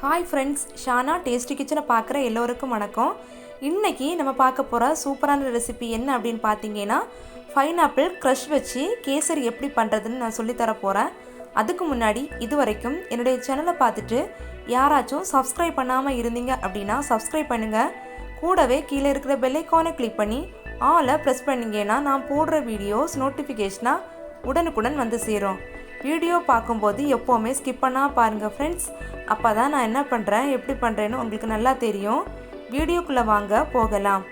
Hi friends, Shana tasty கிச்சனை பார்க்குற எல்லோருக்கும் வணக்கம். இன்றைக்கி நம்ம பார்க்க போகிற சூப்பரான ரெசிபி என்ன அப்படின்னு பார்த்தீங்கன்னா, பைனாப்பிள் க்ரஷ் வச்சு கேசரி எப்படி பண்ணுறதுன்னு நான் சொல்லித்தர போகிறேன். அதுக்கு முன்னாடி இது வரைக்கும் என்னுடைய சேனலை பார்த்துட்டு யாராச்சும் சப்ஸ்கிரைப் பண்ணாமல் இருந்தீங்க அப்படின்னா சப்ஸ்கிரைப் பண்ணுங்கள். கூடவே கீழே இருக்கிற பெல் ஐகானை கிளிக் பண்ணி ஆலை ப்ரெஸ் பண்ணிங்கன்னா நான் போடுற வீடியோஸ் நோட்டிஃபிகேஷனாக உடனுக்குடன் வந்து சேரும். வீடியோ பார்க்கும்போது எப்போவுமே ஸ்கிப் பண்ணால் பாருங்கள் ஃப்ரெண்ட்ஸ். அப்போ தான் நான் என்ன பண்ணுறேன் எப்படி பண்ணுறேன்னு உங்களுக்கு நல்லா தெரியும். வீடியோக்குள்ளே வாங்க போகலாம்.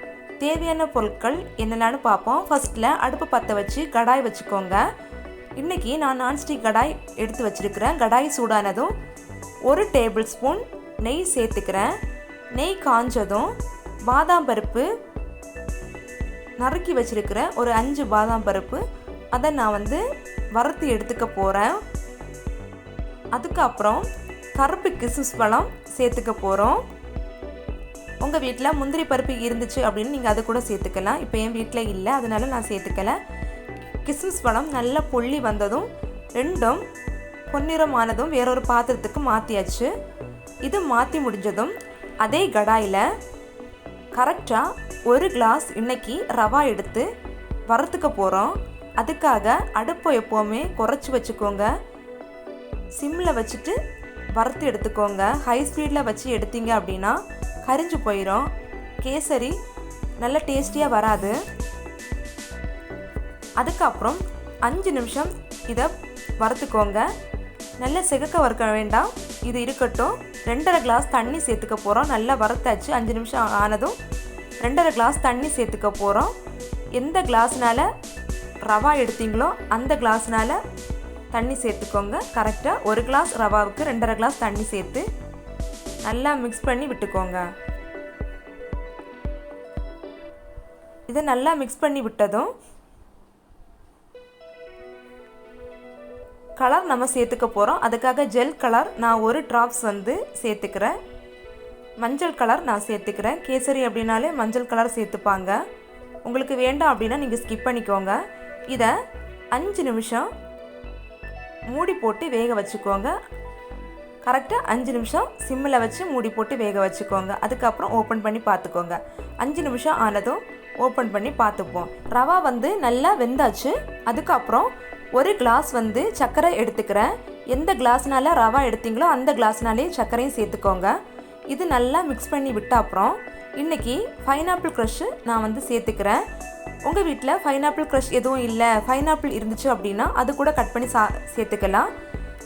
தேவையான பொருட்கள் என்னென்னு பார்ப்போம். ஃபஸ்ட்டில் அடுப்பு பற்ற வச்சு கடாய் வச்சுக்கோங்க. இன்றைக்கி நான் நான்ஸ்டிக் கடாய் எடுத்து வச்சுருக்கிறேன். கடாய் சூடானதும் 1 டேபிள் ஸ்பூன் நெய் சேர்த்துக்கிறேன். நெய் காஞ்சதும் பாதாம் பருப்பு நறுக்கி வச்சுருக்கிற ஒரு 5 பாதாம் பருப்பு அதை நான் வறுத்து எடுத்துக்க போகிறேன். அதுக்கப்புறம் கருப்பு கிஸ்மிஸ் பழம் சேர்த்துக்க போகிறோம். உங்கள் வீட்டில் முந்திரி பருப்பு இருந்துச்சு அப்படின்னு நீங்கள் அதை கூட சேர்த்துக்கலாம். இப்போ என் வீட்டில் இல்லை, அதனால நான் சேர்த்துக்கலை. கிஸ்மிஸ் பழம் நல்லா பொள்ளி வந்ததும் ரெண்டும் பொன்னிறமானதும் வேறொரு பாத்திரத்துக்கு மாற்றியாச்சு. இது மாற்றி முடிஞ்சதும் அதே கடாயில் கரெக்டாக 1 கிளாஸ் இன்னைக்கு ரவா எடுத்து வறுத்துக்க போகிறோம். அதுக்காக அடுப்பை எப்போவுமே குறைச்சி வச்சுக்கோங்க. சிம்மில் வச்சுட்டு வறுத்து எடுத்துக்கோங்க. ஹை ஸ்பீடில் வச்சு எடுத்தீங்க அப்படின்னா கரிஞ்சு போயிடும். கேசரி நல்ல டேஸ்டியாக வராது. அதுக்கப்புறம் 5 நிமிஷம் இதை வறுத்துக்கோங்க. நல்ல சிகக்க வறுக்க வேண்டாம், இது இருக்கட்டும். 2.5 கிளாஸ் தண்ணி சேர்த்துக்க போகிறோம். நல்லா வறுத்தாச்சு. 5 நிமிஷம் ஆனதும் 2.5 கிளாஸ் தண்ணி சேர்த்துக்க போகிறோம். எந்த கிளாஸ்னால் ரவா எடுத்தீங்களோ அந்த கிளாஸ்னால் தண்ணி சேர்த்துக்கோங்க. கரெக்டாக 1 கிளாஸ் ரவாவுக்கு 2.5 கிளாஸ் தண்ணி சேர்த்து நல்லா மிக்ஸ் பண்ணி விட்டுக்கோங்க. இதை நல்லா மிக்ஸ் பண்ணி விட்டதும் கலர் நம்ம சேர்த்துக்க போகிறோம். அதுக்காக ஜெல் கலர் நான் 1 ட்ராப்ஸ் சேர்த்துக்கிறேன். மஞ்சள் கலர் நான் சேர்த்துக்கிறேன். கேசரி அப்படின்னாலே மஞ்சள் கலர் சேர்த்துப்பாங்க. உங்களுக்கு வேண்டாம் அப்படின்னா நீங்கள் ஸ்கிப் பண்ணிக்கோங்க. இதை 5 நிமிஷம் மூடி போட்டு வேக வச்சுக்கோங்க. கரெக்டாக 5 நிமிஷம் சிம்மில் வச்சு மூடி போட்டு வேக வச்சுக்கோங்க. அதுக்கப்புறம் ஓப்பன் பண்ணி பார்த்துக்கோங்க. 5 நிமிஷம் ஆனதும் ஓப்பன் பண்ணி பார்த்துப்போம். ரவா நல்லா வெந்தாச்சு. அதுக்கப்புறம் 1 கிளாஸ் சர்க்கரை எடுத்துக்கிறேன். எந்த கிளாஸ்னால ரவா எடுத்தீங்களோ அந்த கிளாஸ்னாலே சர்க்கரையும் சேர்த்துக்கோங்க. இது நல்லா மிக்ஸ் பண்ணி விட்ட அப்புறம் இன்றைக்கி பைனாப்பிள் க்ரஷ்ஷு நான் சேர்த்துக்கிறேன். உங்கள் வீட்டில் பைனாப்பிள் க்ரஷ் எதுவும் இல்லை, பைனாப்பிள் இருந்துச்சு அப்படின்னா அது கூட கட் பண்ணி சேர்த்துக்கலாம்.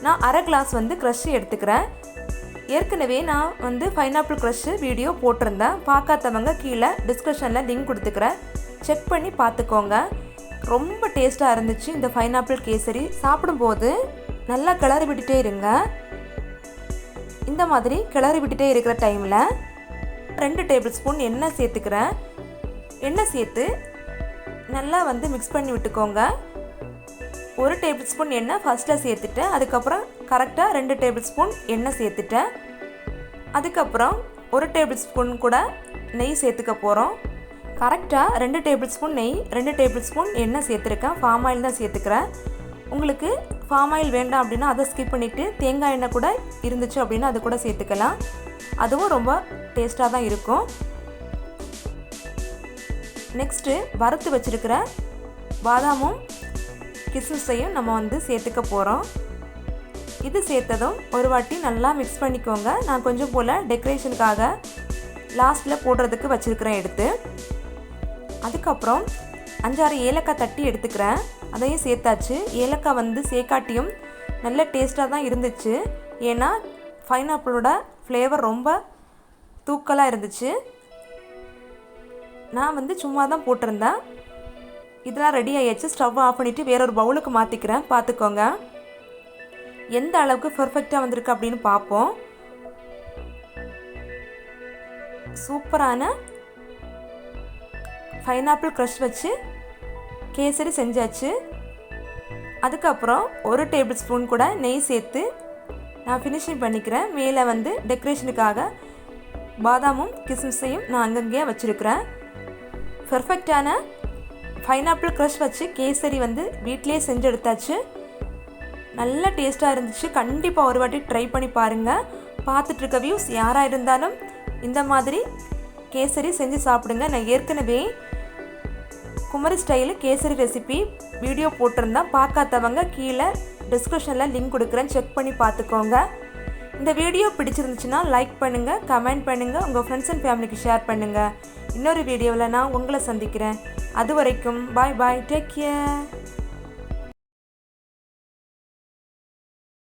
நான் 1/2 கிளாஸ் க்ரஷ்ஷு எடுத்துக்கிறேன். ஏற்கனவே நான் பைனாப்பிள் க்ரஷ்ஷு வீடியோ போட்டிருந்தேன். பார்க்காதவங்க கீழே டிஸ்கிரிப்ஷனில் லிங்க் கொடுத்துக்கிறேன், செக் பண்ணி பார்த்துக்கோங்க. ரொம்ப டேஸ்ட்டாக இருந்துச்சு இந்த பைனாப்பிள் கேசரி. சாப்பிடும்போது நல்லா கிளறி விட்டுட்டே இருங்க. இந்த மாதிரி கிளறி விட்டுட்டே இருக்கிற டைமில் 2 டேபிள் ஸ்பூன் எண்ணெய் சேர்த்துக்கிறேன். எண்ணெய் சேர்த்து நல்லா மிக்ஸ் பண்ணி விட்டுக்கோங்க. 1 டேபிள் ஸ்பூன் எண்ணெய் ஃபஸ்ட்டில் சேர்த்துட்டேன். அதுக்கப்புறம் கரெக்டாக 2 டேபிள் ஸ்பூன் எண்ணெய் சேர்த்துட்டேன். அதுக்கப்புறம் 1 டேபிள் ஸ்பூன் கூட நெய் சேர்த்துக்க போகிறோம். கரெக்டாக 2 டேபிள் ஸ்பூன் நெய், 2 டேபிள் ஸ்பூன் எண்ணெய் சேர்த்துருக்கேன். ஃபார்ம் ஆயில் தான் சேர்த்துக்கிறேன். உங்களுக்கு ஃபார்ம் ஆயில் வேண்டாம் அப்படின்னா அதை ஸ்கிப் பண்ணிவிட்டு தேங்காய் எண்ணெய் கூட இருந்துச்சு அப்படின்னா அது கூட சேர்த்துக்கலாம். அதுவும் ரொம்ப டேஸ்ட்டாக தான் இருக்கும். நெக்ஸ்ட்டு வறுத்து வச்சுருக்கிற பாதாமும் கிஸ்மிஸையும் நம்ம சேர்த்துக்க போகிறோம். இது சேர்த்ததும் ஒரு வாட்டி நல்லா மிக்ஸ் பண்ணிக்கோங்க. நான் கொஞ்சம் போல் டெக்கரேஷனுக்காக லாஸ்ட்டில் போடுறதுக்கு வச்சுருக்கிறேன் எடுத்து. அதுக்கப்புறம் 5-6 ஏலக்காய் தட்டி எடுத்துக்கிறேன். அதையும் சேர்த்தாச்சு. ஏலக்காய் சேர்க்காட்டியும் நல்ல டேஸ்ட்டாக தான் இருந்துச்சு. ஏன்னா பைனாப்பிளோட ஃப்ளேவர் ரொம்ப தூக்கலாக இருந்துச்சு. நான் சும்மா தான் போட்டிருந்தேன். இதெல்லாம் ரெடி ஆகிடுச்சு. ஸ்டவ் ஆஃப் பண்ணிவிட்டு வேறொரு பவுலுக்கு மாற்றிக்கிறேன். பார்த்துக்கோங்க எந்த அளவுக்கு பர்ஃபெக்டாக வந்திருக்கு அப்படின்னு பார்ப்போம். சூப்பரான பைனாப்பிள் க்ரஷ் வச்சு கேசரி செஞ்சாச்சு. அதுக்கப்புறம் 1 டேபிள் ஸ்பூன் கூட நெய் சேர்த்து நான் ஃபினிஷிங் பண்ணிக்கிறேன். மேலே டெக்கரேஷனுக்காக பாதாமும் கிஸ்மிஸையும் நான் அங்கங்கே வச்சுருக்கிறேன். பர்ஃபெக்டான பைனாப்பிள் க்ரஷ் வச்சு கேசரி வீட்டிலே செஞ்சு எடுத்தாச்சு. நல்ல டேஸ்ட்டாக இருந்துச்சு. கண்டிப்பாக ஒரு வாட்டி ட்ரை பண்ணி பாருங்கள். பார்த்துட்ருக்க வியூஸ் யாராக இருந்தாலும் இந்த மாதிரி கேசரி செஞ்சு சாப்பிடுங்க. நான் ஏற்கனவே Kumari style kesari recipe video போட்டிருந்தேன். பார்க்காதவங்க கீழே டிஸ்கிரிப்ஷனில் லிங்க் கொடுக்குறேன், செக் பண்ணி பார்த்துக்கோங்க. இந்த வீடியோ பிடிச்சிருந்துச்சுன்னா லைக் பண்ணுங்கள், கமெண்ட் பண்ணுங்கள், உங்கள் ஃப்ரெண்ட்ஸ் அண்ட் ஃபேமிலிக்கு ஷேர் பண்ணுங்கள். இன்னொரு வீடியோவில் நான் உங்களை சந்திக்கிறேன். அது வரைக்கும் பாய் பாய், டேக் கேர்.